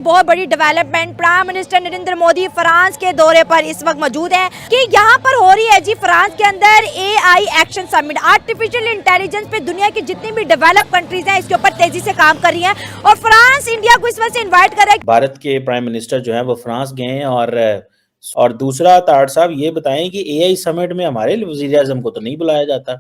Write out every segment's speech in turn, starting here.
बहुत बड़ी development, prime minister Narendra Modi France के दौरे पर इस वक्त मौजूद है कि यहाँ पर हो रही है जी फ्रांस के अंदर AI action summit. Artificial intelligence पे दुनिया की जितनी भी डेवलप कंट्रीज हैं इसके ऊपर तेजी से काम कर रही हैं और फ्रांस इंडिया को इस वजह से इन्वाइट कर रहा है। भारत के प्राइम मिनिस्टर जो है वो फ्रांस गए हैं और दूसरा ताड़ साहब ये बताएं कि AI समिट में हमारे वजीर आजम को तो नहीं बुलाया जाता।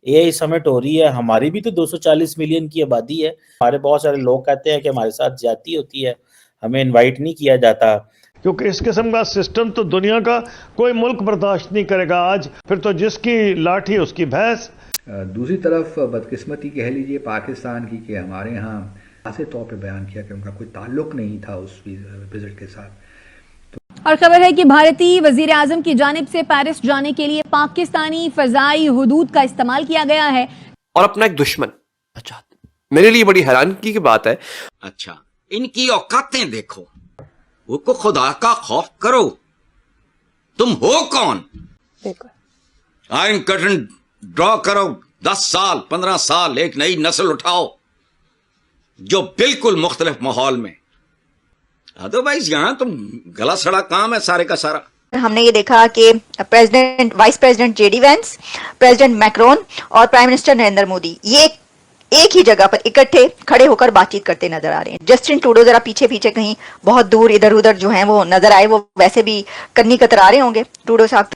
AI समिट हो रही है, हमारी भी तो 240 मिलियन की आबादी है। हमारे बहुत सारे लोग कहते हैं कि हमारे साथ ज्यादती होती है, हमें इनवाइट नहीं किया जाता। क्योंकि इस किस्म का सिस्टम तो दुनिया का कोई मुल्क बर्दाश्त नहीं करेगा। आज फिर तो जिसकी लाठी उसकी भैंस। दूसरी तरफ बदकिस्मती कह लीजिए पाकिस्तान की कि हमारे यहाँ खासे तौर पे बयान किया कि उनका कोई ताल्लुक नहीं था उस विजिट के साथ। और खबर है कि भारतीय वजीर आजम की जानिब से पेरिस जाने के लिए पाकिस्तानी फजाई हुदूद का इस्तेमाल किया गया है और अपना एक दुश्मन। अच्छा, मेरे लिए बड़ी हैरानी की बात है। अच्छा, इनकी औकातें देखो, वो खुदा का खौफ करो। तुम हो कौन? आयन कर्टन ड्रॉ करो, 10 साल 15 साल एक नई नस्ल उठाओ जो बिल्कुल मुख्तलिफ माहौल में। अदरवाइज यहां तुम गला सड़ा काम है सारे का सारा। हमने ये देखा कि president, vice president JD Vance, president Macron और प्राइम मिनिस्टर नरेंद्र मोदी ये एक ही जगह पर इकट्ठे खड़े होकर बातचीत करते नजर आ रहे हैं। जस्टिन ट्रूडो जरा पीछे पीछे कहीं बहुत दूर इधर उधर जो हैं वो नजर आए, वो वैसे भी कन्नी कतरा रहे होंगे ट्रूडो साहब।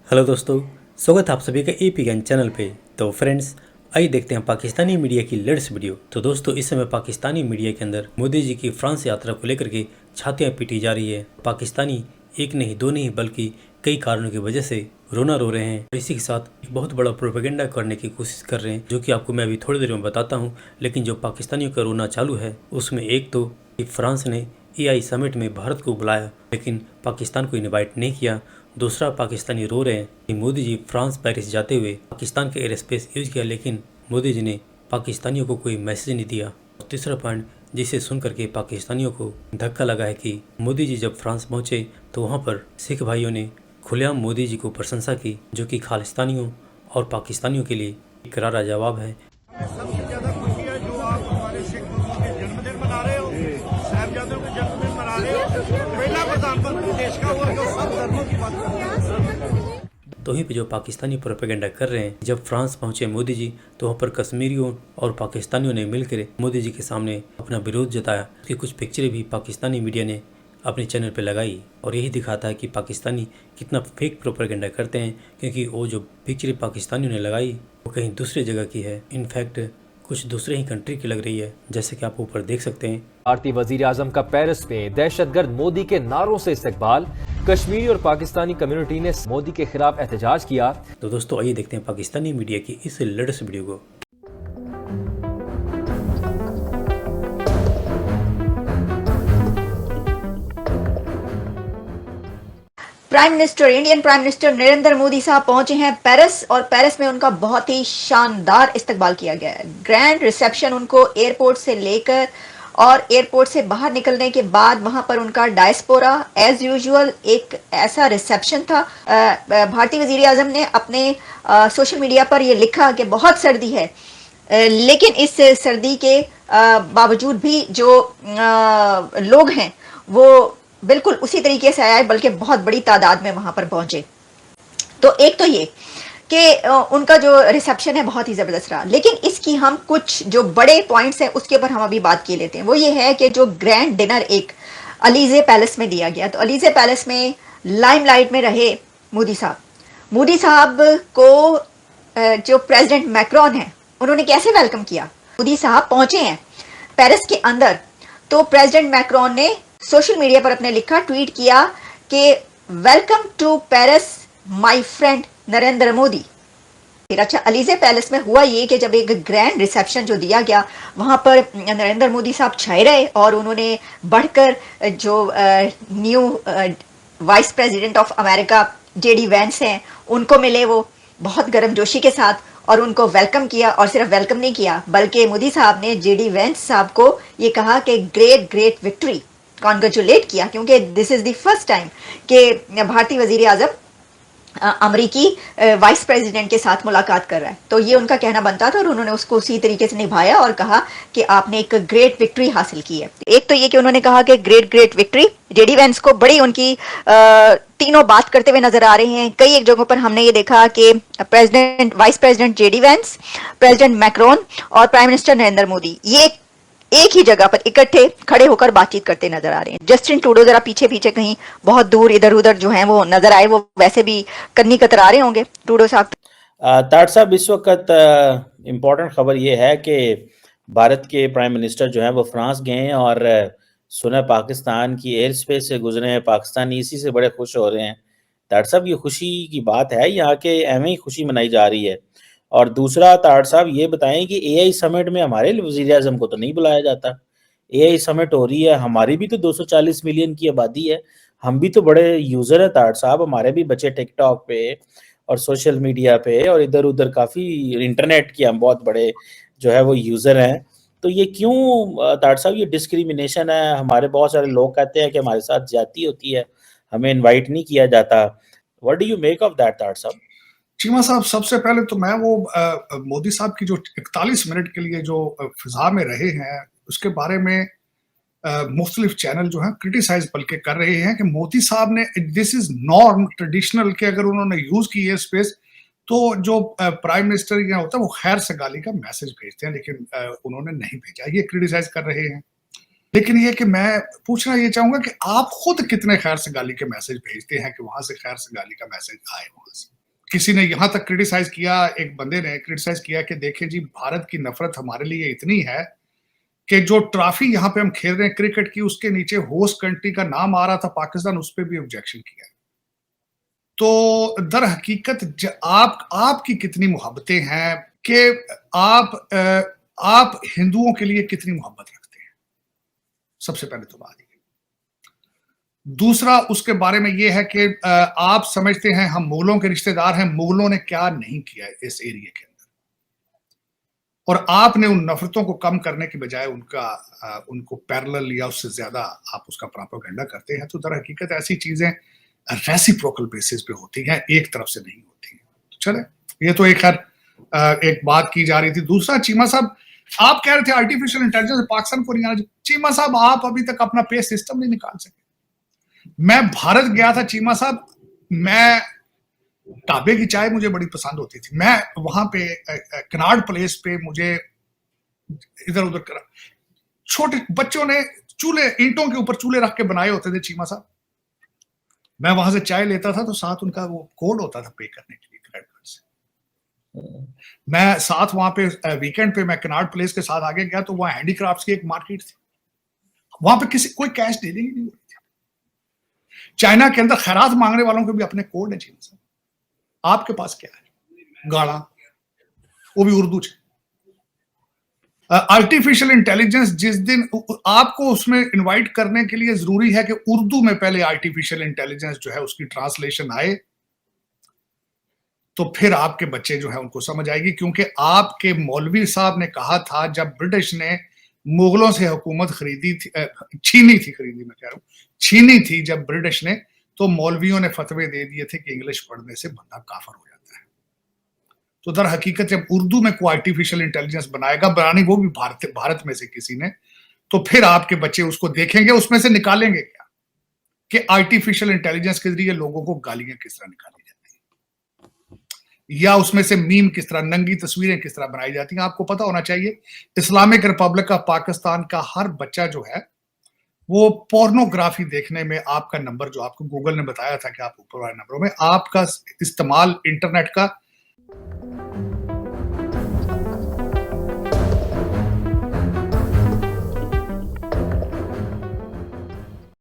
हेलो दोस्तों, स्वागत है आप सभी का APGAN चैनल पे। तो फ्रेंड्स, आइए देखते हैं पाकिस्तानी मीडिया की लेटेस्ट वीडियो। तो दोस्तों, इस समय पाकिस्तानी मीडिया के अंदर मोदी जी की फ्रांस यात्रा को लेकर के छातियां पीटी जा रही है। पाकिस्तानी एक नहीं दो नहीं बल्कि कई कारणों की वजह से रोना रो रहे हैं और इसी के साथ एक बहुत बड़ा प्रोपेगेंडा करने की कोशिश कर रहे हैं, जो कि आपको मैं अभी थोड़ी देर में बताता हूँ। लेकिन जो पाकिस्तानियों का रोना चालू है उसमें एक तो कि फ्रांस ने AI समिट में भारत को बुलाया लेकिन पाकिस्तान को इनवाइट नहीं किया। दूसरा, पाकिस्तानी रो रहे हैं कि मोदी जी फ्रांस पेरिस जाते हुए पाकिस्तान के एयर स्पेस यूज किया लेकिन मोदी जी ने पाकिस्तानियों को कोई मैसेज नहीं दिया। और तीसरा पॉइंट जिसे सुन करके पाकिस्तानियों को धक्का लगा है कि मोदी जी जब फ्रांस पहुंचे तो वहां पर सिख भाइयों ने खुलेआम मोदी जी को प्रशंसा की, जो कि खालिस्तानियों और पाकिस्तानियों के लिए एक करारा जवाब है। सबसे ज्यादा खुशी है जो आप हमारे सिख मुल्कों के जन्मदिन मना रहे हो, साहिबजादों के जन्मदिन मना रहे हो। पहला प्रधानमंत्री देश का हुआ जो सब धर्मों की बात कर रहा है। तो वहीं पे जो पाकिस्तानी प्रोपेगेंडा कर रहे हैं, जब फ्रांस पहुंचे मोदी जी तो वहाँ पर कश्मीरियों और पाकिस्तानियों ने मिलकर मोदी जी के सामने अपना विरोध जताया। उसकी कुछ पिक्चरें भी पाकिस्तानी मीडिया ने अपने चैनल पे लगाई और यही दिखाता है कि पाकिस्तानी कितना फेक प्रोपेगेंडा करते हैं, क्योंकि वो जो पिक्चरें पाकिस्तानियों ने लगाई वो कहीं दूसरी जगह की है। इनफैक्ट कुछ दूसरे ही कंट्री की लग रही है, जैसे कि आप ऊपर देख सकते हैं। भारतीय वजीर आजम का पेरिस में दहशतगर्द मोदी के नारों से इस्तकबाल। कश्मीरी और पाकिस्तानी कम्युनिटी ने मोदी के खिलाफ एहतजाज किया। तो दोस्तों, आइए देखते हैं पाकिस्तानी मीडिया की इस लेटेस्ट वीडियो को। Indian prime minister Narendra Modi साहब पहुंचे हैं पेरिस और पेरिस में उनका बहुत ही शानदार इस्तकबाल किया गया है। ग्रैंड रिसेप्शन उनको एयरपोर्ट से लेकर और एयरपोर्ट से बाहर निकलने के बाद वहां पर उनका डायस्पोरा एज यूजुअल एक ऐसा रिसेप्शन था। भारतीय वजीर आजम ने अपने सोशल मीडिया पर यह लिखा कि बहुत सर्दी है, लेकिन इस सर्दी के बावजूद भी जो लोग हैं वो बिल्कुल उसी तरीके से आए, बल्कि बहुत बड़ी तादाद में वहां पर पहुंचे। तो एक तो ये कि उनका जो रिसेप्शन है बहुत ही जबरदस्त रहा, लेकिन इसकी हम कुछ जो बड़े पॉइंट्स हैं उसके ऊपर हम अभी बात किए लेते हैं। वो ये है कि जो ग्रैंड डिनर एक अलीजे पैलेस में दिया गया, तो अलीजे पैलेस में लाइमलाइट में रहे मोदी साहब। मोदी साहब को जो प्रेसिडेंट मैक्रोन है उन्होंने कैसे वेलकम किया। मोदी साहब पहुंचे हैं पेरिस के अंदर तो प्रेसिडेंट मैक्रोन ने सोशल मीडिया पर अपने लिखा, ट्वीट किया कि welcome to Paris my friend Narendra Modi. फिर अच्छा, अलीजे पैलेस में हुआ ये कि जब एक ग्रैंड रिसेप्शन जो दिया गया वहां पर नरेंद्र मोदी साहब छाए रहे और उन्होंने बढ़कर जो new vice president of America JD Vance हैं उनको मिले, वो बहुत गर्मजोशी के साथ और उनको वेलकम किया। और सिर्फ वेलकम नहीं किया बल्कि मोदी साहब ने JD वैंस साहब को ये कहा कि ग्रेट विक्ट्री, कॉन्ग्रेचुलेट किया, क्योंकि this is the first time कि भारतीय वजीर आजम अमरीकी वाइस प्रेसिडेंट के साथ मुलाकात कर रहा है, तो ये उनका कहना बनता था और उन्होंने उसको उसी तरीके से निभाया और कहा कि आपने एक ग्रेट विक्ट्री हासिल की है। एक तो ये कि उन्होंने कहा कि ग्रेट विक्ट्री, जेडी वेंस को बड़ी उनकी तीनों बात करते हुए नजर आ रहे हैं। कई एक जगहों पर हमने ये देखा कि vice president JD Vance, president Macron और प्राइम मिनिस्टर नरेंद्र मोदी ये एक ही जगह पर इकट्ठे खड़े होकर बातचीत करते नजर आ रहे हैं। जस्टिन ट्रूडो जरा पीछे पीछे कहीं बहुत दूर इधर उधर जो हैं वो नजर आए, वो वैसे भी कन्नी कतरा रहे होंगे ट्रूडो साहब। ताट साहब, इस वक्त इम्पोर्टेंट खबर ये है कि भारत के प्राइम मिनिस्टर जो हैं वो फ्रांस गए हैं और सुना पाकिस्तान की एयर स्पेस से गुजरे हैं। पाकिस्तानी इसी से बड़े खुश हो रहे हैं। ताट साहब, ये खुशी की बात है, यहाँ के एवं ही खुशी मनाई जा रही है। और दूसरा, ताट साहब ये बताएं कि एआई समिट में हमारे वज़ीर आज़म को तो नहीं बुलाया जाता। एआई समिट हो रही है, हमारी भी तो 240 मिलियन की आबादी है, हम भी तो बड़े यूज़र हैं ताट साहब, हमारे भी बच्चे टिकटॉक पे और सोशल मीडिया पे और इधर उधर काफ़ी इंटरनेट के हम बहुत बड़े जो है वो यूज़र हैं। तो ये क्यों ताट साहब, ये डिस्क्रिमिनेशन है? हमारे बहुत सारे लोग कहते हैं कि हमारे साथ ज्यादती होती है, हमें इनवाइट नहीं किया जाता। What do you make of that ताट साहब? चीमा साहब, सबसे पहले तो मैं वो मोदी साहब की जो 41 मिनट के लिए जो फिजा में रहे हैं उसके बारे में मुख्तलिफ चैनल जो है क्रिटिसाइज बल्कि कर रहे हैं कि मोदी साहब ने, दिस इज नॉर्म ट्रेडिशनल, कि अगर उन्होंने यूज की है स्पेस तो जो प्राइम मिनिस्टर यहाँ होता है वो खैर सगाली का मैसेज भेजते हैं, लेकिन उन्होंने नहीं भेजा, ये क्रिटिसाइज कर रहे हैं। लेकिन ये कि मैं पूछना ये चाहूंगा कि आप खुद कितने खैर सगाली के मैसेज भेजते हैं कि वहां से खैर सगाली का मैसेज आए? वहां से किसी ने यहाँ तक क्रिटिसाइज किया, एक बंदे ने क्रिटिसाइज किया कि देखें जी, भारत की नफरत हमारे लिए इतनी है कि जो ट्रॉफी यहाँ पे हम खेल रहे हैं क्रिकेट की, उसके नीचे होस्ट कंट्री का नाम आ रहा था पाकिस्तान, उस पर भी ऑब्जेक्शन किया। तो दर हकीकत आपकी कितनी मोहब्बतें हैं कि आप हिंदुओं के लिए कितनी मोहब्बत रखते हैं? सबसे पहले तो बात ये। दूसरा, उसके बारे में ये है कि आप समझते हैं हम मुगलों के रिश्तेदार हैं, मुगलों ने क्या नहीं किया इस एरिया के अंदर, और आपने उन नफरतों को कम करने की बजाय उनको पैरेलल या उससे ज्यादा आप उसका प्रोपेगेंडा करते हैं। तो दर हकीकत ऐसी चीजें रेसिप्रोकल बेसिस पे होती हैं, एक तरफ से नहीं होती हैं। तो चले, ये तो एक बात की जा रही थी। दूसरा, चीमा साहब आप कह रहे थे आर्टिफिशियल इंटेलिजेंस पाकिस्तान को नहीं आना। चीमा साहब, आप अभी तक अपना पे सिस्टम नहीं निकाल सके। मैं भारत गया था चीमा साहब, मैं ढाबे की चाय मुझे बड़ी पसंद होती थी, मैं वहां पे कनाड प्लेस पे मुझे इधर उधर करा, छोटे बच्चों ने चूल्हे, ईंटों के ऊपर चूल्हे रख के बनाए होते थे चीमा साहब। मैं वहां से चाय लेता था तो साथ उनका वो कोड होता था पे करने के लिए क्रेडिट कार्ड से। मैं साथ वहां पे वीकेंड पे मैं कनाड प्लेस के साथ आगे गया तो वहां हैंडीक्राफ्ट्स की एक मार्केट थी, वहां पे कोई कैश डीलिंग नहीं हो रही थी। चाइना के अंदर खैरात मांगने वालों के भी अपने कोड है चीन से। आपके पास क्या है? गाड़ा, वो भी उर्दू से। आर्टिफिशियल इंटेलिजेंस, जिस दिन आपको उसमें इनवाइट करने के लिए जरूरी है कि उर्दू में पहले आर्टिफिशियल इंटेलिजेंस जो है उसकी ट्रांसलेशन आए, तो फिर आपके बच्चे जो है उनको समझ आएगी। क्योंकि आपके मौलवी साहब ने कहा था जब ब्रिटिश ने मुगलों से हुकूमत खरीदी थी, छीनी थी जब ब्रिटिश ने, तो मौलवियों ने फतवे दे दिए थे कि इंग्लिश पढ़ने से बंदा काफर हो जाता है। तो दर हकीकत जब उर्दू में कोई आर्टिफिशियल इंटेलिजेंस बनानी वो भी भारत में से किसी ने, तो फिर आपके बच्चे उसको देखेंगे, उसमें से निकालेंगे क्या कि आर्टिफिशियल इंटेलिजेंस के जरिए लोगों को गालियां किस तरह निकाली जाती है, या उसमें से मीम किस तरह, नंगी तस्वीरें किस तरह बनाई जाती हैं। आपको पता होना चाहिए इस्लामिक रिपब्लिक ऑफ पाकिस्तान का हर बच्चा जो है वो पोर्नोग्राफी देखने में, आपका नंबर जो आपको गूगल ने बताया था कि आप ऊपर वाले नंबरों में आपका इस्तेमाल इंटरनेट का